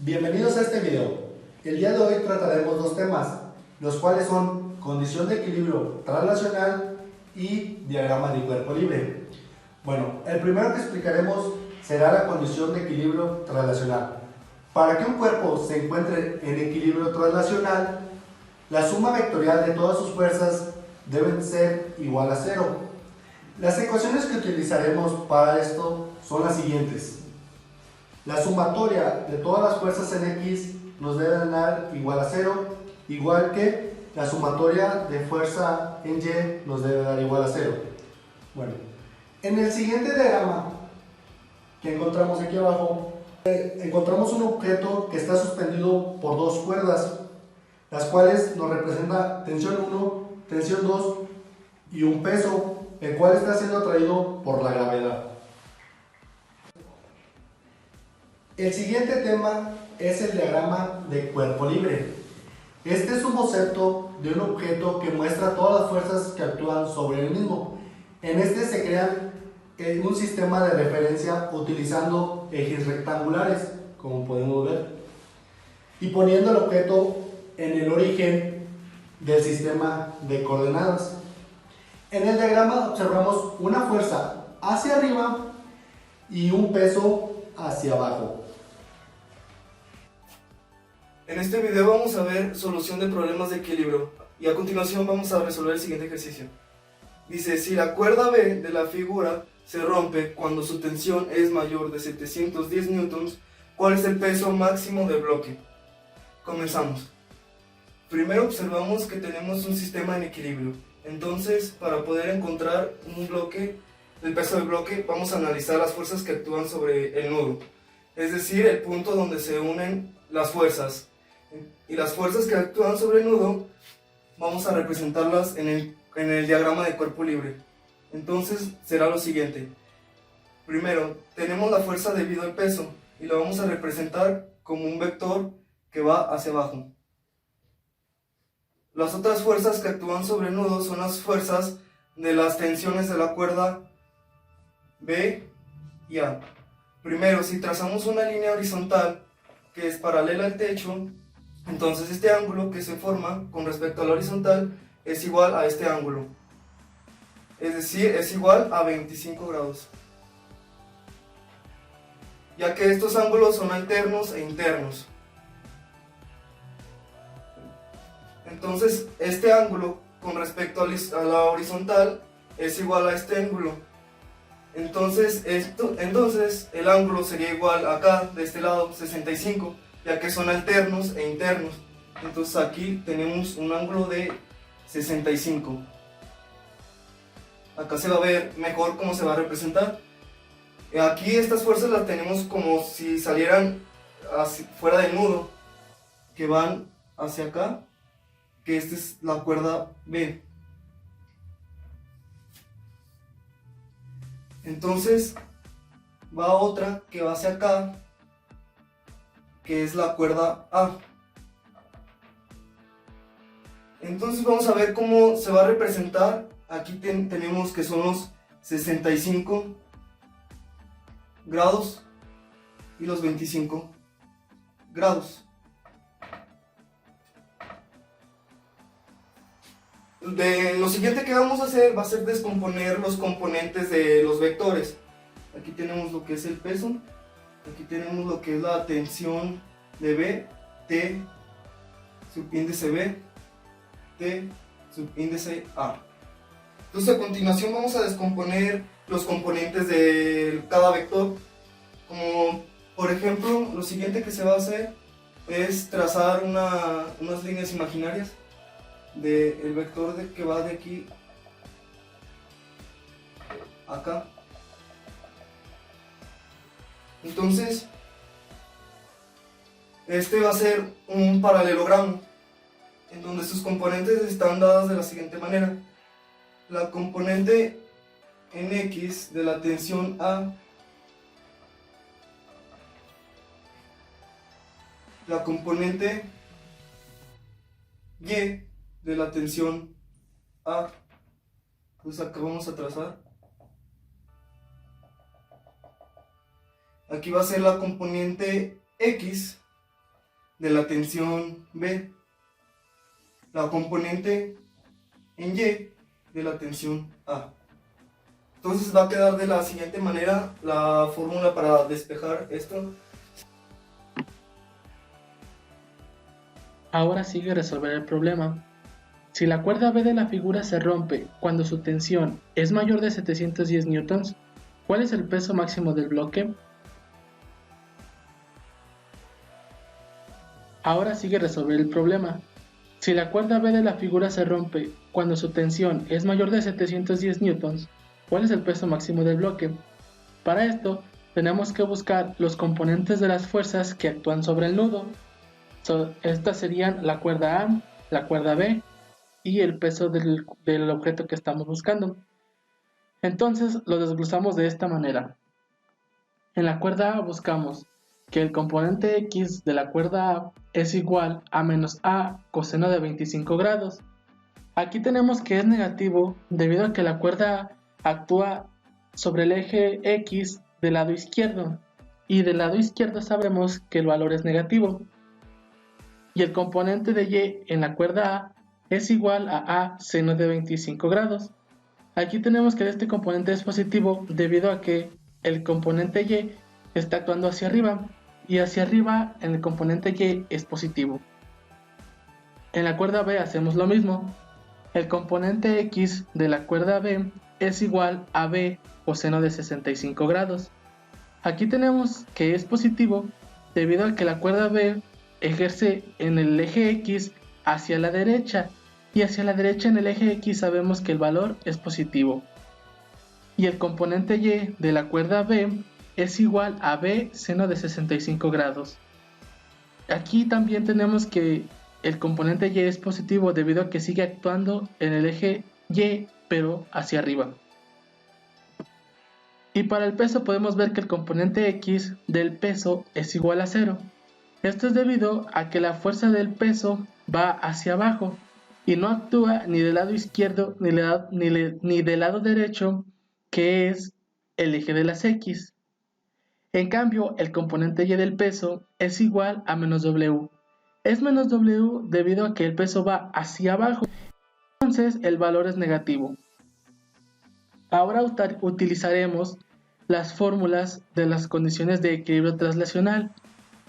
Bienvenidos a este video. El día de hoy trataremos dos temas, los cuales son condición de equilibrio translacional y diagrama de cuerpo libre. Bueno, el primero que explicaremos será la condición de equilibrio translacional. Para que un cuerpo se encuentre en equilibrio translacional, la suma vectorial de todas sus fuerzas deben ser igual a 0. Las ecuaciones que utilizaremos para esto son las siguientes. La sumatoria de todas las fuerzas en X nos debe dar igual a 0, igual que la sumatoria de fuerza en Y nos debe dar igual a 0. Bueno, en el siguiente diagrama que encontramos aquí abajo, encontramos un objeto que está suspendido por dos cuerdas, las cuales nos representa tensión 1, tensión 2 y un peso, el cual está siendo atraído por la gravedad. El siguiente tema es el diagrama de cuerpo libre. Este es un boceto de un objeto que muestra todas las fuerzas que actúan sobre el mismo. En este se crean un sistema de referencia utilizando ejes rectangulares, como podemos ver, y poniendo el objeto en el origen del sistema de coordenadas. En el diagrama observamos una fuerza hacia arriba y un peso hacia abajo. En este video vamos a ver solución de problemas de equilibrio y a continuación vamos a resolver el siguiente ejercicio. Dice, si la cuerda B de la figura se rompe cuando su tensión es mayor de 710 newtons, ¿cuál es el peso máximo del bloque? Comenzamos. Primero observamos que tenemos un sistema en equilibrio. Entonces, para poder encontrar un bloque, el peso del bloque, vamos a analizar las fuerzas que actúan sobre el nudo. Es decir, el punto donde se unen las fuerzas. Y las fuerzas que actúan sobre el nudo, vamos a representarlas en el diagrama de cuerpo libre. Entonces, será lo siguiente. Primero, tenemos la fuerza debido al peso, y la vamos a representar como un vector que va hacia abajo. Las otras fuerzas que actúan sobre el nudo son las fuerzas de las tensiones de la cuerda B y A. Primero, si trazamos una línea horizontal que es paralela al techo, entonces este ángulo que se forma con respecto a la horizontal es igual a este ángulo. Es decir, es igual a 25 grados. Ya que estos ángulos son alternos e internos. Entonces, este ángulo con respecto a la horizontal es igual a este ángulo. Entonces el ángulo sería igual acá, de este lado, 65, ya que son alternos e internos. Entonces aquí tenemos un ángulo de 65. Acá se va a ver mejor cómo se va a representar. Aquí estas fuerzas las tenemos como si salieran fuera del nudo, que van hacia acá, que esta es la cuerda B. Entonces va otra que va hacia acá, que es la cuerda A. Entonces vamos a ver cómo se va a representar. Aquí tenemos que son los 65 grados y los 25 grados. Lo siguiente que vamos a hacer va a ser descomponer los componentes de los vectores. Aquí tenemos lo que es el peso, aquí tenemos lo que es la tensión de B, T, subíndice B, T, subíndice A. Entonces a continuación vamos a descomponer los componentes de cada vector. Como por ejemplo, lo siguiente que se va a hacer es trazar unas líneas imaginarias del vector que va de aquí a acá. Entonces este va a ser un paralelogramo en donde sus componentes están dadas de la siguiente manera. La componente en X de la tensión A, la componente Y de la tensión A. Pues acá vamos a trazar. Aquí va a ser la componente X de la tensión B, la componente en Y de la tensión A. Entonces va a quedar de la siguiente manera la fórmula para despejar esto. Ahora sigue resolver el problema. Si la cuerda B de la figura se rompe cuando su tensión es mayor de 710 newtons, ¿cuál es el peso máximo del bloque? Ahora sigue resolver el problema. Si la cuerda B de la figura se rompe cuando su tensión es mayor de 710 newtons, ¿cuál es el peso máximo del bloque? Para esto, tenemos que buscar los componentes de las fuerzas que actúan sobre el nudo. Estas serían la cuerda A, la cuerda B y el peso del objeto que estamos buscando. Entonces lo desglosamos de esta manera. En la cuerda A buscamos que el componente X de la cuerda A es igual a menos A coseno de 25 grados. Aquí tenemos que es negativo debido a que la cuerda A actúa sobre el eje X del lado izquierdo y del lado izquierdo sabemos que el valor es negativo. Y el componente de Y en la cuerda A es igual a seno de 25 grados. Aquí tenemos que este componente es positivo debido a que el componente Y está actuando hacia arriba y hacia arriba en el componente Y es positivo. En la cuerda B hacemos lo mismo. El componente X de la cuerda B es igual a B coseno de 65 grados. Aquí tenemos que es positivo debido a que la cuerda B ejerce en el eje X hacia la derecha y hacia la derecha en el eje X sabemos que el valor es positivo. Y el componente Y de la cuerda B es igual a B seno de 65 grados. Aquí también tenemos que el componente Y es positivo debido a que sigue actuando en el eje Y pero hacia arriba. Y para el peso podemos ver que el componente X del peso es igual a 0. Esto es debido a que la fuerza del peso va hacia abajo y no actúa ni del lado izquierdo ni del lado derecho, que es el eje de las X. En cambio, el componente Y del peso es igual a menos W. Es menos W debido a que el peso va hacia abajo, entonces el valor es negativo. Ahora utilizaremos las fórmulas de las condiciones de equilibrio translacional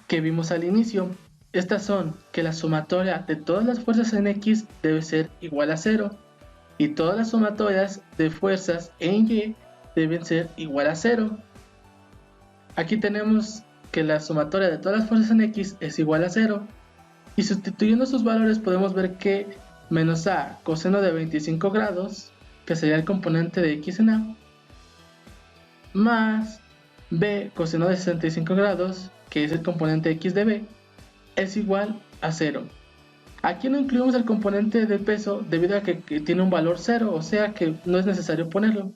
que vimos al inicio. Estas son que la sumatoria de todas las fuerzas en X debe ser igual a 0 y todas las sumatorias de fuerzas en Y deben ser igual a 0. Aquí tenemos que la sumatoria de todas las fuerzas en X es igual a 0 y sustituyendo sus valores podemos ver que menos A coseno de 25 grados, que sería el componente de X en A, más B coseno de 65 grados, que es el componente X de B, es igual a 0. Aquí no incluimos el componente de peso debido a que tiene un valor 0, o sea que no es necesario ponerlo.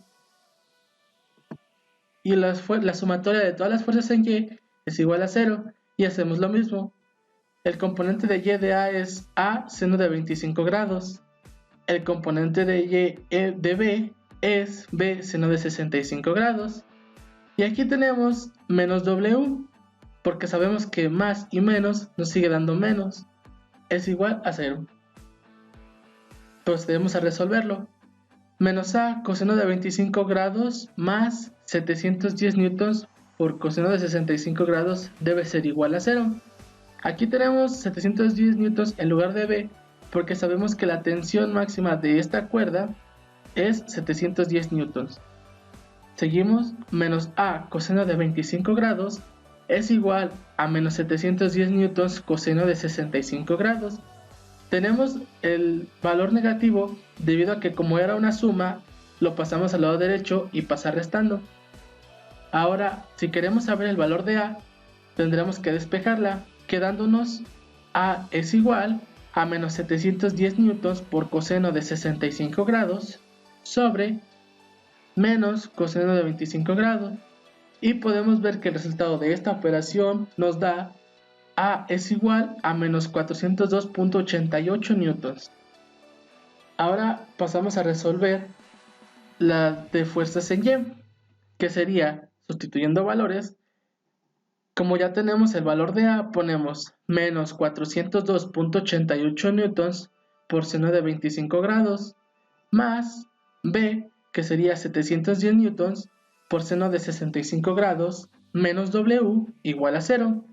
Y la sumatoria de todas las fuerzas en Y es igual a 0, y hacemos lo mismo. El componente de Y de A es A seno de 25 grados. El componente de Y de B es B seno de 65 grados. Y aquí tenemos menos W, porque sabemos que más y menos nos sigue dando menos. Es igual a 0. Procedemos a resolverlo. Menos A coseno de 25 grados más 710 newtons por coseno de 65 grados debe ser igual a 0. Aquí tenemos 710 newtons en lugar de B porque sabemos que la tensión máxima de esta cuerda es 710 newtons. Seguimos, menos A coseno de 25 grados es igual a menos 710 newtons coseno de 65 grados. Tenemos el valor negativo debido a que como era una suma, lo pasamos al lado derecho y pasa restando. Ahora, si queremos saber el valor de A, tendremos que despejarla, quedándonos A es igual a menos 710 newtons por coseno de 65 grados sobre menos coseno de 25 grados. Y podemos ver que el resultado de esta operación nos da A es igual a menos 402.88 newtons. Ahora pasamos a resolver la de fuerzas en Y, que sería, sustituyendo valores, Como ya tenemos el valor de A, ponemos menos 402.88 newtons por seno de 25 grados, más B, que sería 710 newtons por seno de 65 grados, menos W igual a 0.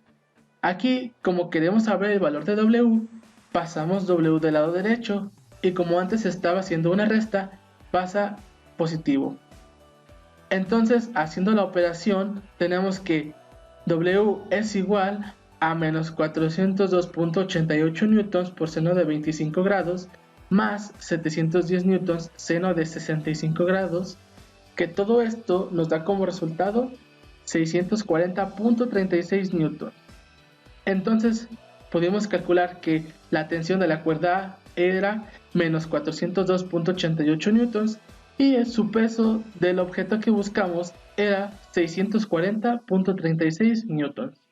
Aquí, como queremos saber el valor de W, pasamos W del lado derecho, y como antes estaba haciendo una resta, pasa positivo. Entonces, haciendo la operación, tenemos que W es igual a menos 402.88 newtons por seno de 25 grados, más 710 newtons seno de 65 grados, que todo esto nos da como resultado 640.36 newtons. Entonces, pudimos calcular que la tensión de la cuerda A era menos 402.88 newtons y su peso del objeto que buscamos era 640.36 newtons.